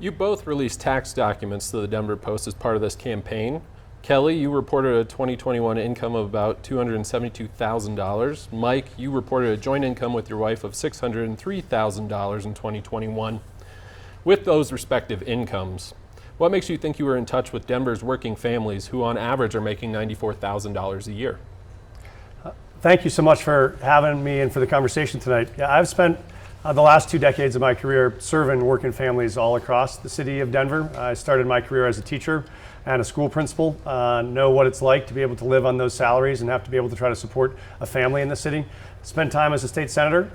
You both released tax documents to the Denver Post as part of this campaign. Kelly, you reported a 2021 income of about $272,000. Mike, you reported a joint income with your wife of $603,000 in 2021. With those respective incomes, what makes you think you were in touch with Denver's working families who on average are making $94,000 a year? Thank you so much for having me and for the conversation tonight. Yeah, I've spent the last 2 decades of my career serving working families all across the city of Denver. I started my career as a teacher and a school principal, know what it's like to be able to live on those salaries and have to be able to try to support a family in the city. Spent time as a state senator,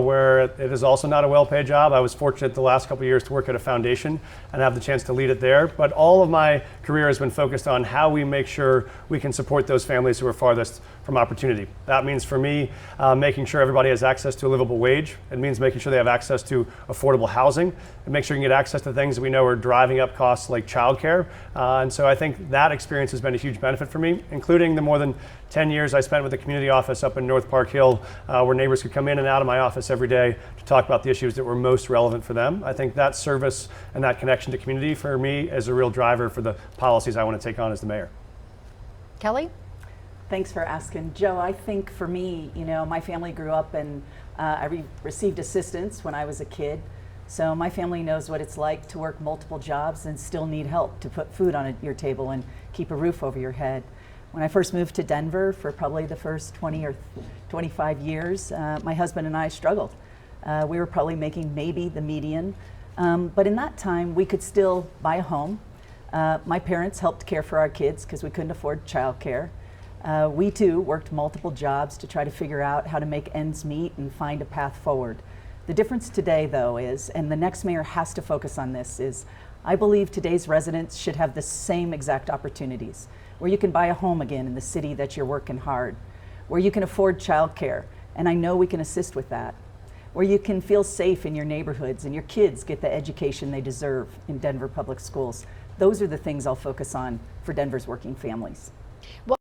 where it is also not a well-paid job. I was fortunate the last couple of years to work at a foundation and have the chance to lead it there. But all of my career has been focused on how we make sure we can support those families who are farthest from opportunity. That means for me, making sure everybody has access to a livable wage. It means making sure they have access to affordable housing and make sure you can get access to things that we know are driving up costs like childcare. And so I think that experience has been a huge benefit for me, including the more than 10 years I spent with the community office up in North Park Hill, where neighbors could come in and out of my office every day to talk about the issues that were most relevant for them. I think that service and that connection to community for me is a real driver for the policies I want to take on as the mayor. Kelly? Thanks for asking. Joe, I think for me, my family grew up and I received assistance when I was a kid. So my family knows what it's like to work multiple jobs and still need help to put food on your table and keep a roof over your head. When I first moved to Denver for probably the first 20 or 25 years, my husband and I struggled. We were probably making maybe the median, but in that time we could still buy a home. My parents helped care for our kids because we couldn't afford childcare. We too worked multiple jobs to try to figure out how to make ends meet and find a path forward. The difference today though is, and the next mayor has to focus on this, is I believe today's residents should have the same exact opportunities, where you can buy a home again in the city that you're working hard, where you can afford childcare, and I know we can assist with that, where you can feel safe in your neighborhoods and your kids get the education they deserve in Denver public schools. Those are the things I'll focus on for Denver's working families. Well,